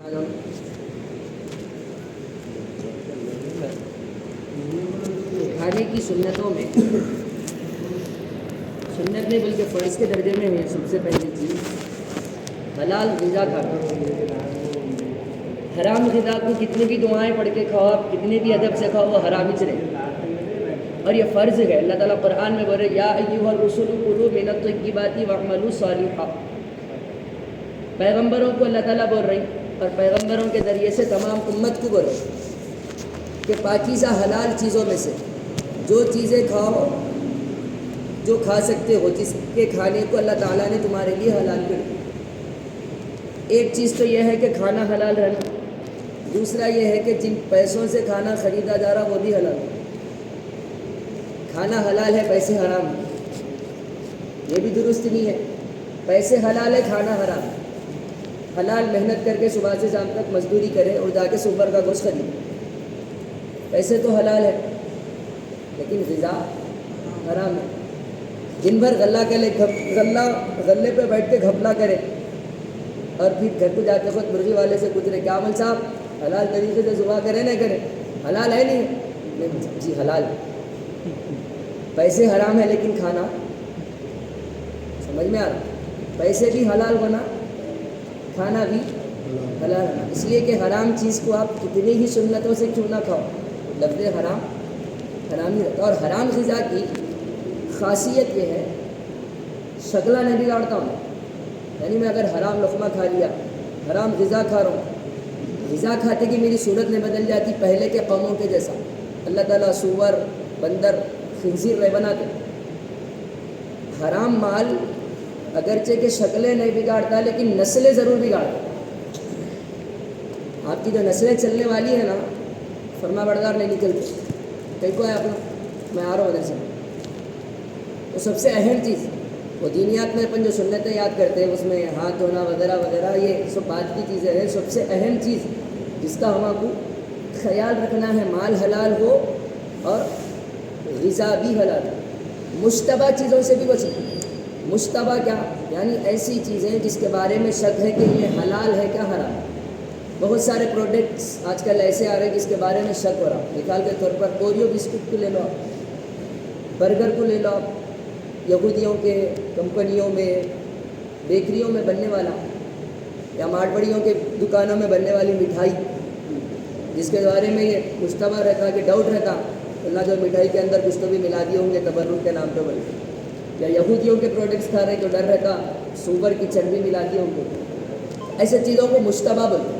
کھانے کی سنتوں میں سنت نہیں بلکہ فرض کے درجے میں ہے سب سے پہلی چیز حلال غذا کھانا۔ حرام غذا کو کتنی بھی دعائیں پڑھ کے کھاؤ، آپ کتنے بھی ادب سے کھاؤ، وہ حرام ہی رہے، اور یہ فرض ہے۔ اللہ تعالیٰ قرآن میں بول رہے یا ایھا الرسل کلوا من الطیبات واعملوا صالحا۔ پیغمبروں کو اللہ تعالیٰ بول رہی اور پیغمبروں کے ذریعے سے تمام امت کو بول رہے کہ پاکیزہ حلال چیزوں میں سے جو چیزیں کھاؤ، جو کھا سکتے ہو، جس کے کھانے کو اللہ تعالیٰ نے تمہارے لیے حلال کر دیا۔ ایک چیز تو یہ ہے کہ کھانا حلال رہنا، دوسرا یہ ہے کہ جن پیسوں سے کھانا خریدا جا رہا وہ بھی حلال ہے۔ کھانا حلال ہے، پیسے حرام ہیں، یہ بھی درست نہیں ہے۔ پیسے حلال ہے، کھانا حرام ہے۔ حلال محنت کر کے صبح سے شام تک مزدوری کرے اور جا کے سپر کا گوشت خریدے، پیسے تو حلال ہے لیکن غذا حرام ہے۔ دن بھر غلے پہ بیٹھ کے گھپلا کرے اور پھر گھر کو جاتے وقت مرغی والے سے پوچھ رہے کیا عمل صاحب حلال طریقے سے ذبح کرے نہ کرے، حلال ہے نہیں؟ جی حلال ہے۔ پیسے حرام ہے لیکن کھانا سمجھ میں آ رہا، پیسے بھی حلال ہونا، کھانا بھی حلال ہونا، اس لیے کہ حرام چیز کو آپ کتنی ہی سنتوں سے کیوں نہ کھاؤ، لفظ حرام حرام ہی رہتا۔ اور حرام غذا کی خاصیت یہ ہے شکلہ نہیں بگاڑتا ہوں، یعنی میں اگر حرام لقمہ کھا لیا، حرام غذا کھا رہا ہوں، غذا کھاتے کی میری صورت نہیں بدل جاتی پہلے کے قوموں کے جیسا۔ اللہ تعالیٰ سور، بندر، خنزیر نہیں بناتے۔ حرام مال اگرچہ کہ شکلیں نہیں بگاڑتا لیکن نسلیں ضرور بگاڑتا۔ آپ کی جو نسلیں چلنے والی ہیں نا، فرما بردار نہیں نکلتے۔ کئی کو ہے اپنا، میں آ رہا ہوں ادھر سے، تو سب سے اہم چیز وہ دینیات میں اپن جو سنتیں یاد کرتے ہیں اس میں ہاتھ دھونا وغیرہ وغیرہ، یہ سب بات کی چیزیں ہیں۔ سب سے اہم چیز جس کا ہم کو خیال رکھنا ہے، مال حلال ہو اور غذا بھی حلال ہو۔ مشتبہ چیزوں سے بھی بچنا۔ مشتبہ کیا؟ یعنی ایسی چیزیں جس کے بارے میں شک ہے کہ یہ حلال ہے کیا حرام ہے۔ بہت سارے پروڈکٹس آج کل ایسے آ رہے ہیں جس کے بارے میں شک ہو رہا، مثال کے طور پر اوریو بسکٹ کو لے لو آپ، برگر کو لے لو آپ، یہودیوں کے کمپنیوں میں، بیکریوں میں بننے والا یا مارواڑیوں کے دکانوں میں بننے والی مٹھائی جس کے بارے میں یہ مشتبہ رہتا کہ ڈاؤٹ رہتا اللہ جو مٹھائی کے اندر کچھ تو بھی ملا دیے ہوں گے تبرک کے نام پہ بول کے، یا یہودیوں کے پروڈکٹس کھا رہے تو ڈر رہتا سور کی چربی ملا دی ہوں گے۔ ایسے چیزوں کو مشتبہ بولتے،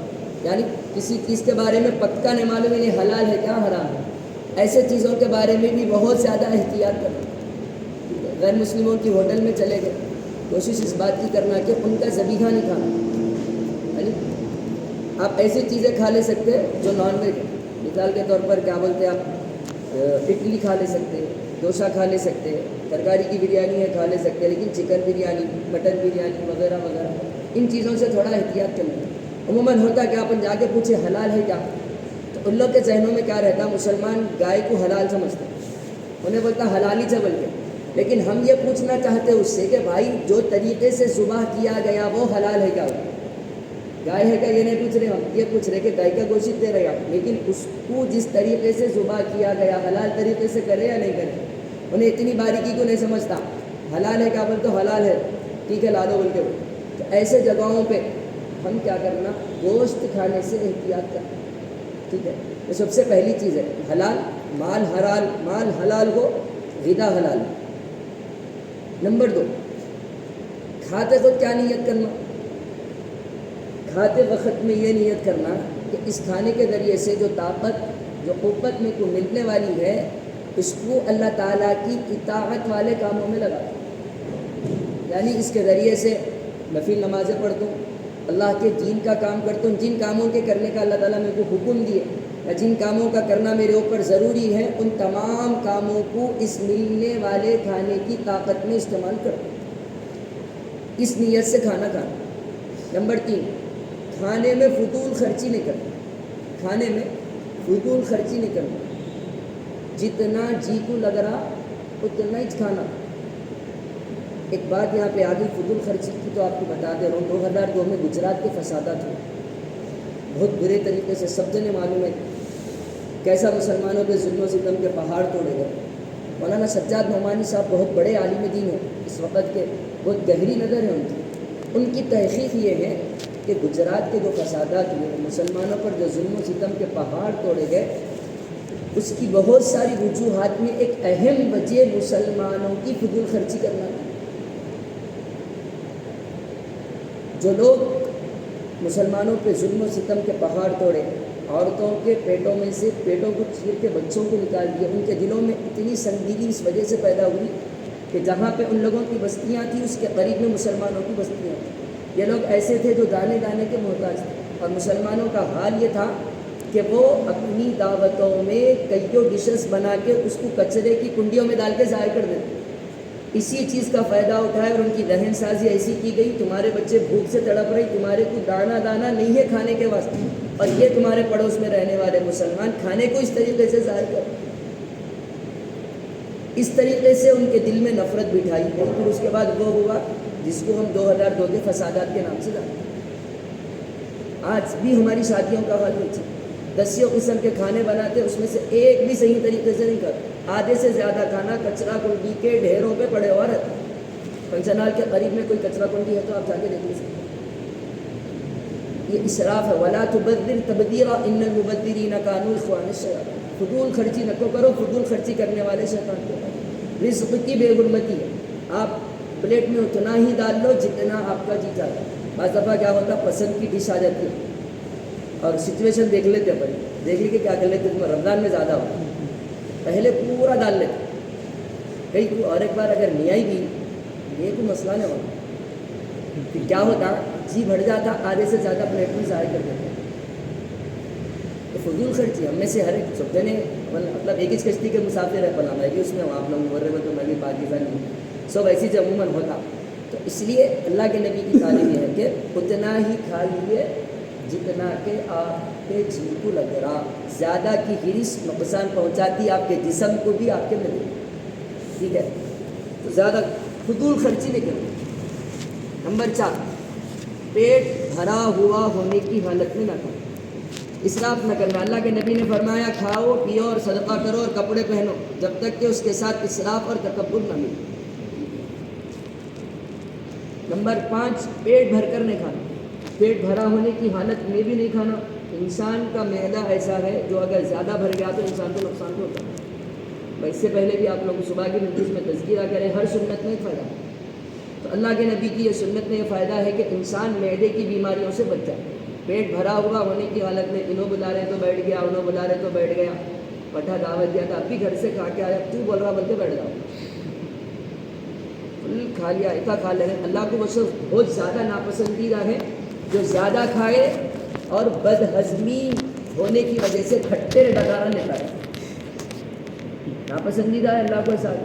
یعنی کسی چیز کے بارے میں پکا نہیں معلوم ہے یہ حلال ہے کیا حرام ہے۔ ایسے چیزوں کے بارے میں بھی بہت زیادہ احتیاط کرنا۔ غیر مسلموں کی ہوٹل میں چلے گئے، کوشش اس بات کی کرنا کہ ان کا ذبیحہ نہیں کھانا، یعنی آپ ایسی چیزیں کھا لے سکتے جو نان ویج، مثال کے طور پر کیا بولتے ہیں آپ، اڈلی کھا لے سکتے، ڈوسا کھا لے سکتے، ترکاری کی بریانی ہے کھا لے سکتے، لیکن چکن بریانی، مٹن بریانی وغیرہ وغیرہ ان چیزوں سے تھوڑا احتیاط کرنا۔ عموماً ہوتا کہ آپ جا کے پوچھے حلال ہے کیا، تو ان لوگ کے ذہنوں میں کیا رہتا، مسلمان گائے کو حلال سمجھتے، انہیں بولتا حلال ہی چبل کے، لیکن ہم یہ پوچھنا چاہتے اس سے کہ بھائی جو طریقے سے ذبح کیا گیا وہ حلال ہے کیا، گائے ہے کیا یہ نہیں پوچھ رہے ہم، یہ پوچھ رہے کہ گائے کا گوشت دے رہے آپ، لیکن اس کو جس طریقے سے ذبح کیا گیا حلال طریقے سے کرے یا نہیں کرے، انہیں اتنی باریکی کو نہیں سمجھتا۔ حلال ہے کیا بول تو حلال ہے، ٹھیک ہے لا دو بول کے۔ تو ایسے جگہوں پہ ہم کیا کرنا، گوشت کھانے سے احتیاط کرنا، ٹھیک ہے۔ یہ سب سے پہلی چیز ہے حلال مال، مال حلال ہو، غذا حلال۔ نمبر 2، کھاتے وقت کیا نیت کرنا؟ کھاتے وقت میں یہ نیت کرنا کہ اس کھانے کے ذریعے سے جو طاقت، جو قوت میں کو ملنے والی ہے، اس کو اللہ تعالیٰ کی اطاعت والے کاموں میں لگا، یعنی اس کے ذریعے سے نفل نمازیں پڑھتا ہوں، اللہ کے دین کا کام کرتا ہوں، جن کاموں کے کرنے کا اللہ تعالیٰ میرے کو حکم دیے یا جن کاموں کا کرنا میرے اوپر ضروری ہے، ان تمام کاموں کو اس ملنے والے کھانے کی طاقت میں استعمال کرتا ہوں، اس نیت سے کھانا کھانا۔ نمبر 3، کھانے میں فضول خرچی نہیں کرنا، کھانے میں فضول خرچی نہیں کرنا، جتنا جی کو لگ رہا اتنا ہی کھانا۔ ایک بات یہاں پہ آگے فضول خرچی کی تو آپ کو بتا دے رہا ہوں، 2002 میں گجرات کے فسادات ہوئے، بہت برے طریقے سے سب جنے معلوم ہے کیسا مسلمانوں پہ ظلم و ستم کے پہاڑ توڑے گئے. مولانا سجاد نعمانی صاحب بہت بڑے عالم دین ہیں اس وقت کے, بہت گہری نظر ہے ان کی تحقیق یہ ہے کہ گجرات کے جو فسادات ہوئے, مسلمانوں پر جو ظلم و ستم کے پہاڑ توڑے گئے, اس کی بہت ساری وجوہات میں ایک اہم وجہ مسلمانوں کی فضول خرچی کرنا تھی. جو لوگ مسلمانوں پہ ظلم و ستم کے پہاڑ توڑے, عورتوں کے پیٹوں میں سے پیٹوں کو چیر کے بچوں کو نکال دیا, ان کے دلوں میں اتنی سنجیدگی اس وجہ سے پیدا ہوئی کہ جہاں پہ ان لوگوں کی بستیاں تھیں اس کے قریب میں مسلمانوں کی بستیاں تھیں. یہ لوگ ایسے تھے جو دانے دانے کے محتاج تھے, اور مسلمانوں کا حال یہ تھا کہ وہ اپنی دعوتوں میں کئیوں ڈشز بنا کے اس کو کچرے کی کنڈیوں میں ڈال کے ضائع کر دیتے. اسی چیز کا فائدہ اٹھایا اور ان کی ذہن سازی ایسی کی گئی, تمہارے بچے بھوک سے تڑپ رہے, تمہارے کو دانا دانا نہیں ہے کھانے کے واسطے, اور یہ تمہارے پڑوس میں رہنے والے مسلمان کھانے کو اس طریقے سے ضائع کر. اس طریقے سے ان کے دل میں نفرت بٹھائی گئی. پھر اس کے بعد وہ ہوا جس کو ہم 2002 کے فسادات کے نام سے جانتے ہیں. آج بھی ہماری شادیوں کا حال ہوتی ہے, 10 قسم کے کھانے بناتے, اس میں سے ایک بھی صحیح طریقے سے نہیں کرتے. آدھے سے زیادہ کھانا کچرا کنڈی کے ڈھیروں پہ پڑے ہوا رہتا ہے. پنچنال کے قریب میں کوئی کچرا کنڈی ہے تو آپ جا کے دیکھ لیجیے. یہ اسراف ہے. ولا تبذر تبذیرا ان المبذرین کانوا اخوان الشیاطین. فضول خرچی نہ کرو, فضول خرچی کرنے والے شیطان کے پاس. رزق کی بے حرمتی ہے, آپ پلیٹ میں اتنا ہی ڈال لو جتنا آپ کا جی چاہتا ہے. بعض دفعہ کیا ہوتا ہے, پسند کی ڈش آ جاتی ہے اور سچویشن دیکھ لیتے ہیں, دیکھ لی کہ کیا کر لیتے, رمضان میں زیادہ ہو پہلے پورا ڈال لیتے کئی کو, اور ایک بار اگر نہیں آئی بھی یہ کوئی مسئلہ نہیں ہوتا. پھر کیا ہوتا, جی بڑھ جاتا, آدھے سے زیادہ پلیٹ میں ضائع کر دیتے. تو فضول خرچی ہم میں سے ہر ایک سب نے, مطلب ایک ہی کشتی کے مسافر ہے, بنا میں بھی اس میں ہوں, آپ لوگ بول رہے ہو تو میں بھی پاکستان ہوں, سب ایسی سے عموماً ہوتا. تو اس لیے اللہ کے نبی کی تعلیم یہ ہے کہ اتنا ہی کھا لیے جتنا کہ آپ کے جی کو لگ رہا. زیادہ کی ہرس نقصان پہنچاتی آپ کے جسم کو بھی, آپ کے میں بھی. ٹھیک ہے, تو زیادہ فضول خرچی نہیں کرنی. نمبر 4, پیٹ بھرا ہوا ہونے کی حالت میں نہ کھاؤ, اسراف نہ کرنا. اللہ کے نبی نے فرمایا کھاؤ پیو اور صدقہ کرو اور کپڑے پہنو جب تک کہ اس کے ساتھ اسراف اور تکبر نہ ملے. نمبر 5, پیٹ بھر کر نہیں کھانا. پیٹ بھرا ہونے کی حالت میں بھی نہیں کھانا. انسان کا معدہ ایسا ہے جو اگر زیادہ بھر گیا تو انسان کو نقصان تو ہوتا ہے. اس سے پہلے بھی آپ لوگ صبح کی مجلس میں تذکرہ کریں, ہر سنت میں ایک فائدہ ہے. تو اللہ کے نبی کی یہ سنت میں یہ فائدہ ہے کہ انسان معدے کی بیماریوں سے بچ جائے. پیٹ بھرا ہوا ہونے کی حالت میں انہوں بلا رہے تو بیٹھ گیا, انہوں بلا رہے تو بیٹھ گیا, پٹھا دعوت دیا تھا, اب بھی گھر سے کھا کے آیا, تو بول رہا بولتے بیٹھ جاؤ, فل کھا لیا, اتنا کھا لے رہے. اللہ کو وہ شخص بہت زیادہ ناپسندیدہ ہے جو زیادہ کھائے اور بد ہضمی ہونے کی وجہ سے کھٹے ڈکارا لیتا ہے. ناپسندیدہ ہے اللہ کو ساتھ.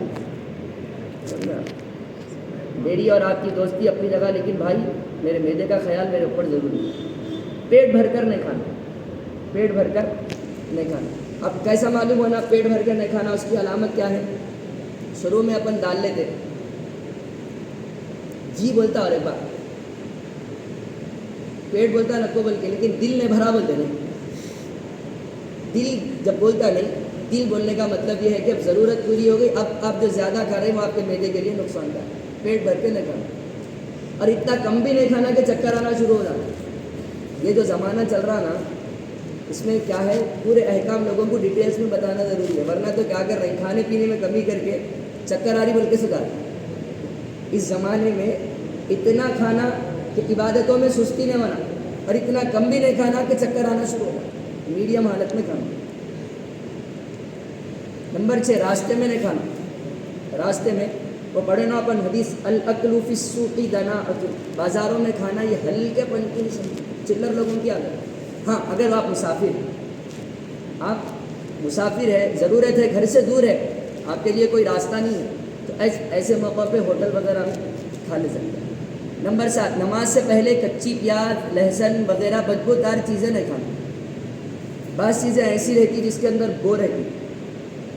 میری اور آپ کی دوستی اپنی جگہ, لیکن بھائی میرے معدے کا خیال میرے اوپر ضروری ہے. پیٹ بھر کر نہیں کھانا, پیٹ بھر کر نہیں کھانا. اب کیسا معلوم ہونا پیٹ بھر کر نہیں کھانا, اس کی علامت کیا ہے؟ شروع میں اپن ڈال لیتے, جی بولتا اور ایک بار پیٹ بولتا نکو بول کے, لیکن دل نے بھرا بولتے نہیں. دل جب بولتا نہیں, دل بولنے کا مطلب یہ ہے کہ اب ضرورت پوری ہو گئی, اب آپ جو زیادہ کھا رہے ہیں وہ آپ کے معدے کے لیے نقصان دہ ہے. پیٹ بھر کے نہیں کھانا, اور اتنا کم بھی نہیں کھانا کہ چکر آنا شروع ہو جانا. یہ جو زمانہ چل رہا نا, اس میں کیا ہے, پورے احکام لوگوں کو ڈیٹیلس میں بتانا ضروری ہے, ورنہ تو کیا کر رہے ہیں, کھانے پینے میں کمی کر کے چکر آ رہی بول کے سکھا رہے ہیں. اس زمانے میں اتنا کھانا کہ عبادتوں میں سستی نہیں بنا, اور اتنا کم بھی نہیں کھانا کہ چکر آنا شروع ہو. میڈیم حالت میں کھانا. نمبر 6, راستے میں نہیں کھانا. راستے میں وہ پڑھے نا اپن حدیث, الاکل فی السوق دناءۃ, بازاروں میں کھانا یہ ہلکے پن کی چلر لوگوں کی عادت. ہاں اگر آپ مسافر ہیں, آپ مسافر ہے, ضرورت ہے, گھر سے دور ہے, آپ کے لیے کوئی راستہ نہیں ہے, تو ایسے موقع پہ ہوٹل وغیرہ میں کھا لے سکتے ہیں. نمبر 7, نماز سے پہلے کچی پیاز, لہسن وغیرہ بدبودار چیزیں نہیں کھانا. بعض چیزیں ایسی رہتی جس کے اندر بو رہتی,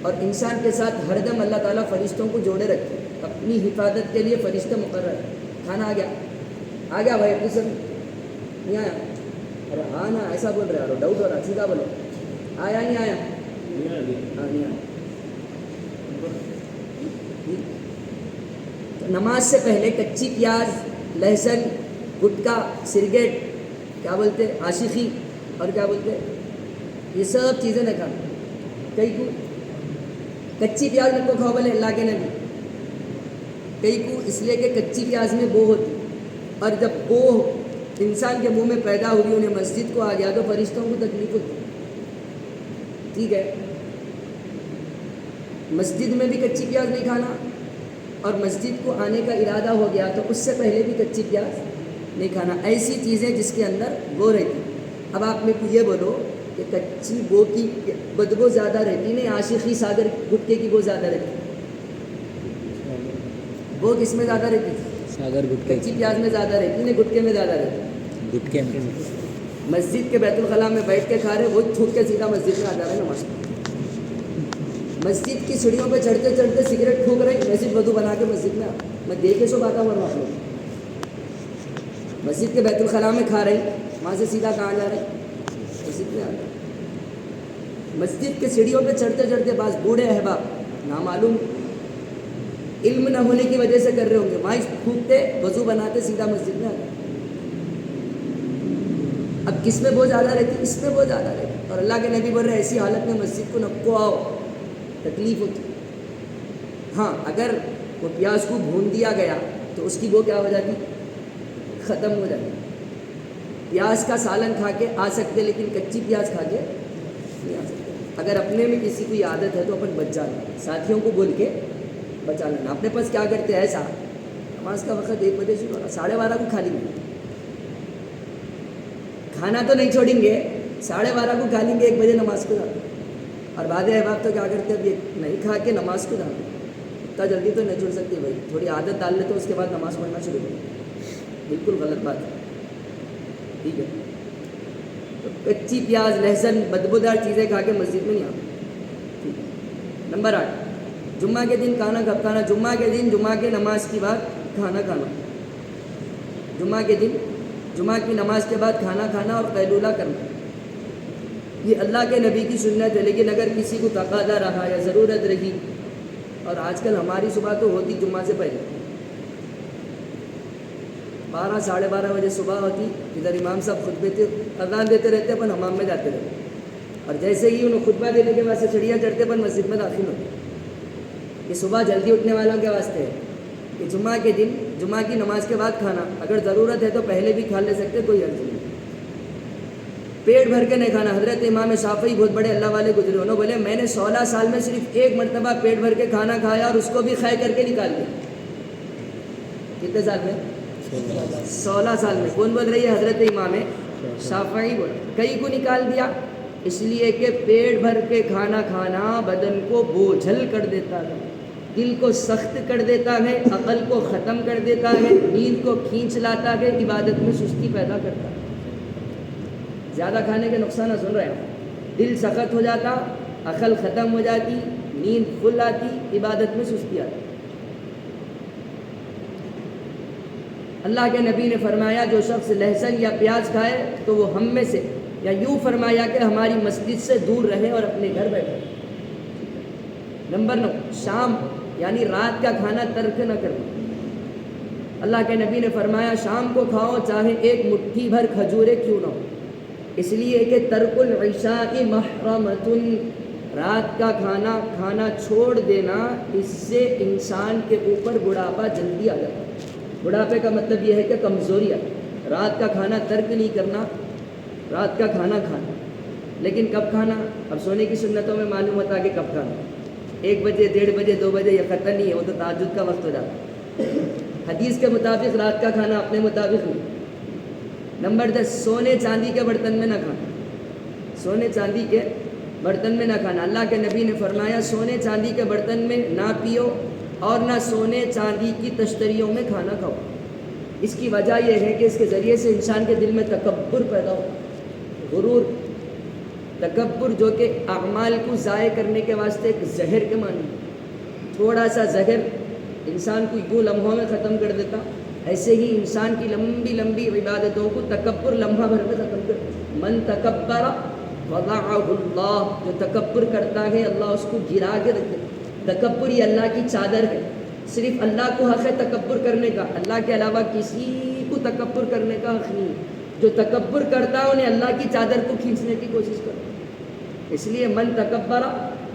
اور انسان کے ساتھ ہر دم اللہ تعالیٰ فرشتوں کو جوڑے رکھتے, اپنی حفاظت کے لیے فرشتے مقرر ہے. کھانا آ گیا بھائی, اپنی سب نہیں آیا, ارے ہاں نا ایسا بول رہے ہو ڈاؤٹ ہو رہا سیدھا بولو آیا نہیں آیا ہاں نہیں آیا تو نماز سے پہلے کچی پیاز لہسن گٹکا سگریٹ کیا بولتے عاشقی اور کیا بولتے یہ سب چیزیں نہ کھانا کئی کو کچی پیاز نہ کو کھاؤ بولے اللہ کے نبی کئی کو اس لیے کہ کچی پیاز میں بو ہوتی اور جب بو انسان کے منہ میں پیدا ہوئی انہیں مسجد کو آ گیا تو فرشتوں کو تکلیف ہوتی ٹھیک ہے مسجد میں بھی کچی پیاز نہیں کھانا اور مسجد کو آنے کا ارادہ ہو گیا تو اس سے پہلے بھی کچی پیاز نہیں کھانا ایسی چیزیں جس کے اندر بو رہتی اب آپ میرے کو یہ بولو کہ کچی بو کی بدبو زیادہ رہتی نہیں عاشقی ساگر گٹکے کی بو زیادہ رہتی وہ کس میں زیادہ رہتی ساگر گٹکے کچی پیاز میں زیادہ رہتی نہیں گٹکے میں زیادہ رہتی گٹکے میں مسجد کے بیت الخلاء میں بیٹھ کے کھا رہے وہ تھوک کے سیدھا مسجد میں آ جا رہے ہیں نماز مسجد کی سیڑھیوں پہ چڑھتے چڑھتے سگریٹ پھونک رہے مسجد وضو بنا کے مسجد میں میں دیکھے سو باتا ہوں آپ لوگ مسجد کے بیت الخلاء میں کھا رہے وہاں سے سیدھا کہاں جا رہے مسجد میں آ رہے مسجد کے سیڑھیوں پہ چڑھتے چڑھتے بعض بوڑھے احباب نامعلوم علم نہ ہونے کی وجہ سے کر رہے ہوں گے وہاں پھونکتے وضو بناتے سیدھا مسجد میں آ گئے اب کس میں بہت زیادہ رہتی اس میں بہت زیادہ رہتی اور اللہ کے نبی بول رہے ایسی حالت میں مسجد کو نکو آؤ تکلیف ہوتی ہاں اگر وہ پیاز کو بھون دیا گیا تو اس کی وہ کیا ہو جاتی ختم ہو جاتی پیاز کا سالن کھا کے آ سکتے لیکن کچی پیاز کھا کے نہیں آ سکتے اگر اپنے میں کسی کو عادت ہے تو اپن بچ جانا ساتھیوں کو بول کے بچا لینا اپنے پاس کیا کرتے ہیں ایسا نماز کا وقت 1 بجے شروع ہونا 12:30 کو کھا لیں گے کھانا تو نہیں چھوڑیں گے 12:30 کو کھا لیں گے 1 بجے نماز کو جاتے اور بعد احباب تو کیا کرتے اب یہ نہیں کھا کے نماز کو جاتے اتنا جلدی تو نہیں چھوڑ سکتے بھائی تھوڑی عادت ڈال لے تو اس کے بعد نماز پڑھنا شروع کریں بالکل غلط بات ہے ٹھیک ہے تو کچی پیاز لہسن بدبودار چیزیں کھا کے مسجد میں نہیں آتے ٹھیک ہے نمبر 8 جمعہ کے دن کھانا کب کھانا جمعہ کے دن جمعہ کے نماز کے بعد کھانا کھانا جمعہ کے دن جمعہ کی نماز کے بعد کھانا کھانا اور قیلولہ کرنا یہ اللہ کے نبی کی سنت ہے لیکن اگر کسی کو تقاضا رہا یا ضرورت رہی اور آج کل ہماری صبح تو ہوتی جمعہ سے پہلے 12 ساڑھے 12 بجے صبح ہوتی ادھر امام صاحب خطبے تھے اذان دیتے رہتے اپن حمام میں جاتے رہتے اور جیسے ہی انہوں خطبہ دینے کے بعد سے چڑیا چڑھتے اپن مسجد میں داخل ہوتے یہ صبح جلدی اٹھنے والوں کے واسطے ہے کہ جمعہ کے دن جمعہ کی نماز کے بعد کھانا اگر ضرورت ہے تو پہلے بھی کھا لے سکتے کوئی حرج نہیں پیٹ بھر کے نہیں کھانا حضرت امام شافعی بہت بڑے اللہ والے گزرے انہوں بولے میں نے 16 سال میں صرف 1 مرتبہ پیٹ بھر کے کھانا کھایا اور اس کو بھی خے کر کے نکال دیا کتنے سال میں 16 سال میں کون بول رہی ہے حضرت امام شافعی بول کئی کو نکال دیا اس لیے کہ پیٹ بھر کے کھانا کھانا بدن کو بوجھل کر دیتا ہے دل کو سخت کر دیتا ہے عقل کو ختم کر دیتا ہے نیند کو کھینچ لاتا ہے عبادت میں سستی پیدا کرتا ہے زیادہ کھانے کے نقصان سن رہے ہیں دل سخت ہو جاتا عقل ختم ہو جاتی نیند پھل آتی عبادت میں سستی آتی اللہ کے نبی نے فرمایا جو شخص لہسن یا پیاز کھائے تو وہ ہم میں سے یا یوں فرمایا کہ ہماری مسجد سے دور رہے اور اپنے گھر بیٹھے نمبر 9 شام یعنی رات کا کھانا ترک نہ کرنا اللہ کے نبی نے فرمایا شام کو کھاؤ چاہے 1 مٹھی بھر کھجورے کیوں نہ ہو اس لیے کہ ترک العشاء محرمۃ رات کا کھانا کھانا چھوڑ دینا اس سے انسان کے اوپر بڑھاپا جلدی آ جاتا ہے بڑھاپے کا مطلب یہ ہے کہ کمزوری آتی رات کا کھانا ترک نہیں کرنا رات کا کھانا کھانا لیکن کب کھانا اب سونے کی سنتوں میں معلوم ہوتا کہ کب کھانا 1 بجے 1:30 بجے 2 بجے یہ خطر نہیں ہے وہ تو تہجد کا وقت ہو جاتا حدیث کے مطابق رات کا کھانا اپنے مطابق نہیں نمبر 10 سونے چاندی کے برتن میں نہ کھانا سونے چاندی کے برتن میں نہ کھانا اللہ کے نبی نے فرمایا سونے چاندی کے برتن میں نہ پیو اور نہ سونے چاندی کی تشتریوں میں کھانا کھاؤ اس کی وجہ یہ ہے کہ اس کے ذریعے سے انسان کے دل میں تکبر پیدا ہوتا غرور تکبر جو کہ اعمال کو ضائع کرنے کے واسطے ایک زہر کے معنی تھوڑا سا زہر انسان کو یوں لمحوں میں ختم کر دیتا ایسے ہی انسان کی لمبی لمبی عبادتوں کو تکبر لمحہ بھر میں ختم کر دیتا من تکبر وضعہ اللہ، جو تکبر کرتا ہے اللہ اس کو گرا کے رکھے. تکبر یہ اللہ کی چادر ہے. صرف اللہ کو حق ہے تکبر کرنے کا، اللہ کے علاوہ کسی کو تکبر کرنے کا حق نہیں. جو تکبر کرتا ہے انہیں اللہ کی چادر کو کھینچنے کی کوشش کرتا. اس لیے من تکبر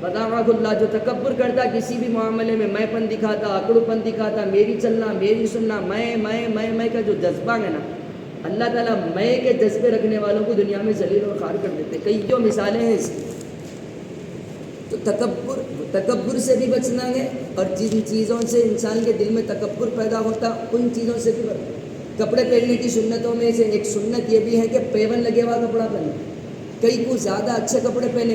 وضعہ اللہ، جو تکبر کرتا کسی بھی معاملے میں پن دکھاتا، اکڑو پن دکھاتا، میری چلنا میری سننا، میں کا جو جذبہ ہے نا، اللہ تعالیٰ میں کے جذبے رکھنے والوں کو دنیا میں ذلیل اور خوار کر دیتے. کئی جو مثالیں ہیں اس کی. تو تکبر سے بھی بچنا ہے، اور جن چیزوں سے انسان کے دل میں تکبر پیدا ہوتا ان چیزوں سے بھی بچنا. کپڑے پہننے کی سنتوں میں سے ایک سنت یہ بھی ہے کہ پیون لگے ہوا کپڑا پہنے. کئی کو زیادہ اچھے کپڑے پہنے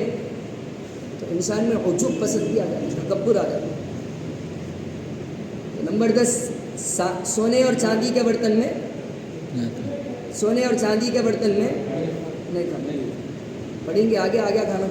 تو انسان میں عجب پسندی آ جاتی، تکبر آ جاتا. نمبر 10، سونے اور چاندی کے برتن میں نہیں کھانا. پڑھیں گے آگے کھانا.